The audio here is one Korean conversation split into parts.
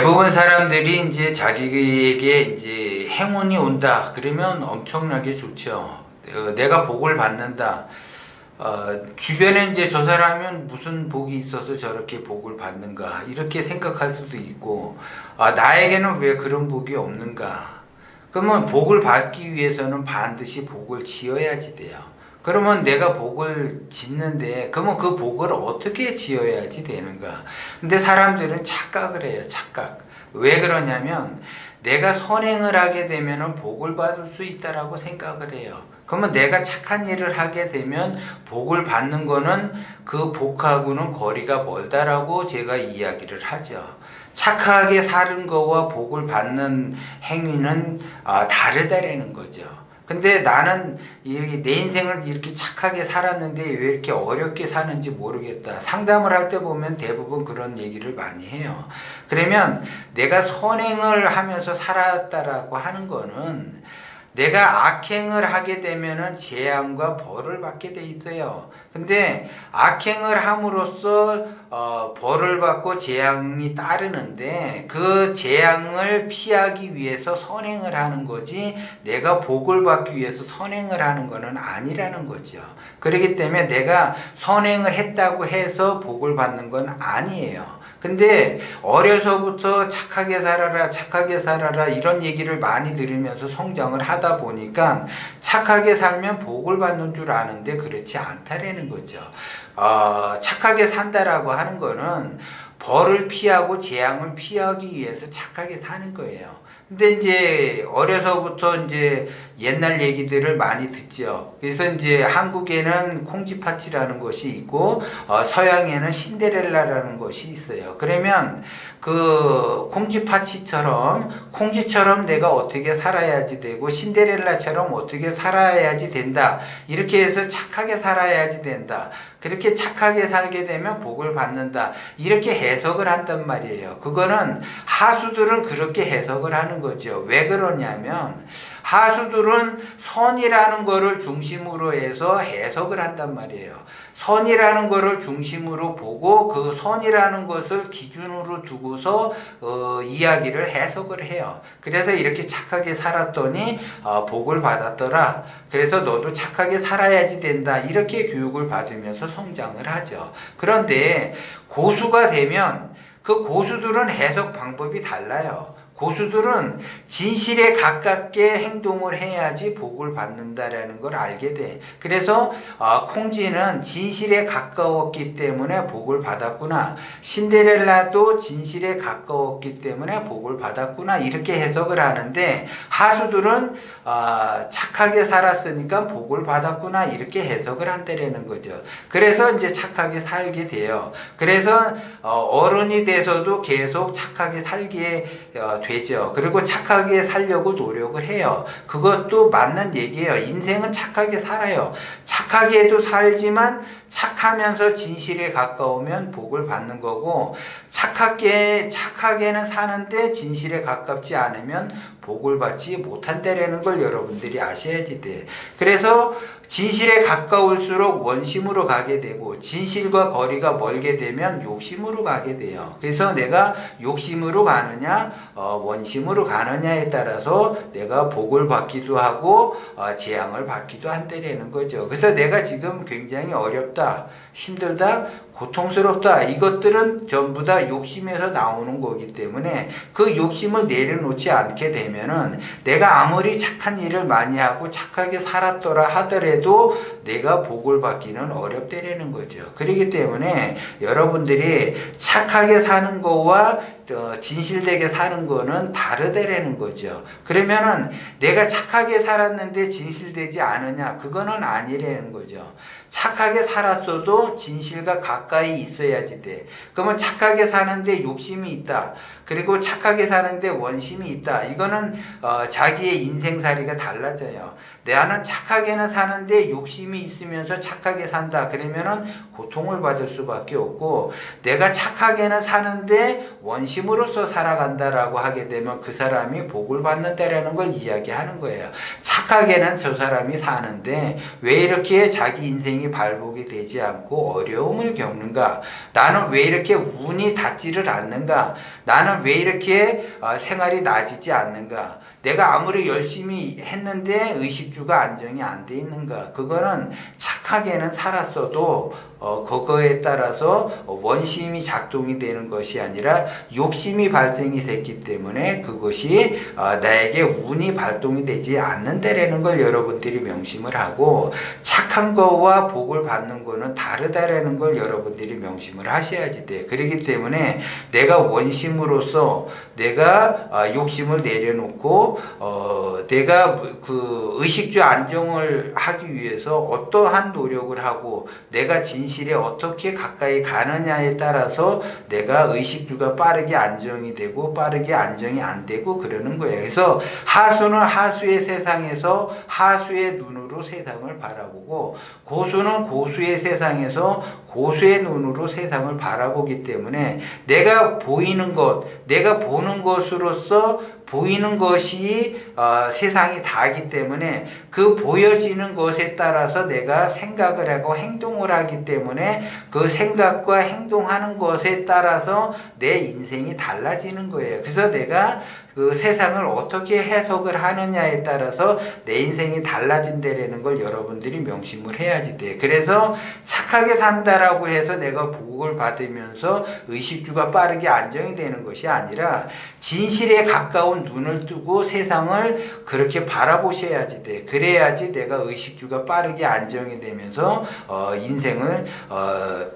대부분 사람들이 이제 자기에게 이제 행운이 온다. 그러면 엄청나게 좋죠. 내가 복을 받는다. 주변에 이제 저 사람은 무슨 복이 있어서 저렇게 복을 받는가. 이렇게 생각할 수도 있고, 나에게는 왜 그런 복이 없는가. 그러면 복을 받기 위해서는 반드시 복을 지어야지 돼요. 그러면 내가 복을 짓는데, 그러면 그 복을 어떻게 지어야지 되는가? 근데 사람들은 착각을 해요, 착각. 왜 그러냐면, 내가 선행을 하게 되면 복을 받을 수 있다라고 생각을 해요. 그러면 내가 착한 일을 하게 되면 복을 받는 거는 그 복하고는 거리가 멀다라고 제가 이야기를 하죠. 착하게 사는 거와 복을 받는 행위는 다르다라는 거죠. 근데 나는 내 인생을 이렇게 착하게 살았는데 왜 이렇게 어렵게 사는지 모르겠다. 상담을 할 때 보면 대부분 그런 얘기를 많이 해요. 그러면 내가 선행을 하면서 살았다라고 하는 거는 내가 악행을 하게 되면은 재앙과 벌을 받게 돼 있어요. 근데 악행을 함으로써 벌을 받고 재앙이 따르는데 그 재앙을 피하기 위해서 선행을 하는 거지 내가 복을 받기 위해서 선행을 하는 거는 아니라는 거죠. 그렇기 때문에 내가 선행을 했다고 해서 복을 받는 건 아니에요. 근데 어려서부터 착하게 살아라 착하게 살아라 이런 얘기를 많이 들으면서 성장을 하다 보니까 착하게 살면 복을 받는 줄 아는데 그렇지 않다라는 거죠. 착하게 산다라고 하는 거는 벌을 피하고 재앙을 피하기 위해서 착하게 사는 거예요. 근데 이제 어려서부터 이제 옛날 얘기들을 많이 듣죠. 그래서 이제 한국에는 콩쥐팥이라는 것이 있고 서양에는 신데렐라라는 것이 있어요. 그러면 그 콩쥐처럼 내가 어떻게 살아야지 되고 신데렐라처럼 어떻게 살아야지 된다. 이렇게 해서 착하게 살아야지 된다. 그렇게 착하게 살게 되면 복을 받는다. 이렇게 해석을 한단 말이에요. 그거는 하수들은 그렇게 해석을 하는 거죠. 왜 그러냐면 하수들은 선이라는 거를 중심으로 해서 해석을 한단 말이에요. 선이라는 거를 중심으로 보고 그 선이라는 것을 기준으로 두고서 이야기를 해석을 해요. 그래서 이렇게 착하게 살았더니 복을 받았더라. 그래서 너도 착하게 살아야지 된다. 이렇게 교육을 받으면서 성장을 하죠. 그런데 고수가 되면 그 고수들은 해석 방법이 달라요. 고수들은 진실에 가깝게 행동을 해야지 복을 받는다라는 걸 알게 돼. 그래서 콩쥐는 진실에 가까웠기 때문에 복을 받았구나. 신데렐라도 진실에 가까웠기 때문에 복을 받았구나. 이렇게 해석을 하는데 하수들은 착하게 살았으니까 복을 받았구나. 이렇게 해석을 한다라는 거죠. 그래서 이제 착하게 살게 돼요. 그래서 어른이 돼서도 계속 착하게 살게 되죠. 그리고 착하게 살려고 노력을 해요. 그것도 맞는 얘기예요. 인생은 착하게 살아요. 착하게도 살지만 착하면서 진실에 가까우면 복을 받는 거고 착하게는 사는데 진실에 가깝지 않으면 복을 받지 못한다라는 걸 여러분들이 아셔야지 돼. 그래서 진실에 가까울수록 원심으로 가게 되고 진실과 거리가 멀게 되면 욕심으로 가게 돼요. 그래서 내가 욕심으로 가느냐 원심으로 가느냐에 따라서 내가 복을 받기도 하고 재앙을 받기도 한다라는 거죠. 그래서 내가 지금 굉장히 어렵다, 힘들다, 고통스럽다. 이것들은 전부 다 욕심에서 나오는 거기 때문에 그 욕심을 내려놓지 않게 되면은 내가 아무리 착한 일을 많이 하고 착하게 살았더라 하더라도 내가 복을 받기는 어렵다라는 거죠. 그렇기 때문에 여러분들이 착하게 사는 거와 진실되게 사는 거는 다르다라는 거죠. 그러면은 내가 착하게 살았는데 진실되지 않으냐? 그거는 아니라는 거죠. 착하게 살았어도 진실과 가까이 있어야지 돼. 그러면 착하게 사는데 욕심이 있다. 그리고 착하게 사는데 원심이 있다. 이거는 자기의 인생살이가 달라져요. 나는 착하게는 사는데 욕심이 있으면서 착하게 산다. 그러면은 고통을 받을 수밖에 없고, 내가 착하게는 사는데 원심으로서 살아간다라고 하게 되면 그 사람이 복을 받는다라는 걸 이야기하는 거예요. 착하게는 저 사람이 사는데 왜 이렇게 자기 인생이 발복이 되지 않고 어려움을 겪는가? 나는 왜 이렇게 운이 닿지를 않는가? 나는 왜 이렇게 생활이 나아지지 않는가? 내가 아무리 열심히 했는데 의식주가 안정이 안 돼 있는가? 그거는 착하게는 살았어도 그거에 따라서 원심이 작동이 되는 것이 아니라 욕심이 발생이 됐기 때문에 그것이 나에게 운이 발동이 되지 않는다라는 걸 여러분들이 명심을 하고, 착한 거와 복을 받는 거는 다르다라는 걸 여러분들이 명심을 하셔야지 돼. 그렇기 때문에 내가 원심으로서 내가 욕심을 내려놓고 내가 그 의식주 안정을 하기 위해서 어떠한 노력을 하고 내가 진실에 어떻게 가까이 가느냐에 따라서 내가 의식주가 빠르게 안정이 되고 빠르게 안정이 안 되고 그러는 거예요. 그래서 하수는 하수의 세상에서 하수의 눈으로 세상을 바라보고, 고수는 고수의 세상에서 고수의 눈으로 세상을 바라보기 때문에 내가 보이는 것, 내가 보는 것으로서 보이는 것이 세상이 다기 때문에 그 보여지는 것에 따라서 내가 생각을 하고 행동을 하기 때문에 그 생각과 행동하는 것에 따라서 내 인생이 달라지는 거예요. 그래서 내가 그 세상을 어떻게 해석을 하느냐에 따라서 내 인생이 달라진다라는 걸 여러분들이 명심을 해야지 돼. 그래서 착하게 산다라고 해서 내가 복을 받으면서 의식주가 빠르게 안정이 되는 것이 아니라 진실에 가까운 눈을 뜨고 세상을 그렇게 바라보셔야지 돼. 그래야지 내가 의식주가 빠르게 안정이 되면서 인생을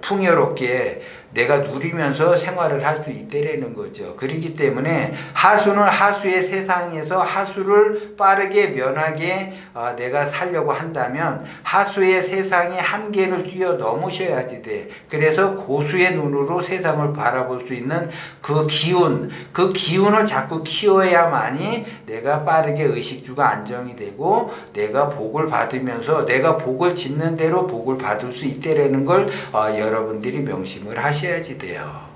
풍요롭게 내가 누리면서 생활을 할 수 있다라는 거죠. 그렇기 때문에 하수는 하수의 세상에서 하수를 빠르게 면하게 내가 살려고 한다면 하수의 세상의 한계를 뛰어넘으셔야지 돼. 그래서 고수의 눈으로 세상을 바라볼 수 있는 그 기운을 자꾸 키워야만이 내가 빠르게 의식주가 안정이 되고 내가 복을 받으면서 내가 복을 짓는 대로 복을 받을 수 있다라는 걸 여러분들이 명심을 하셔야지 돼요.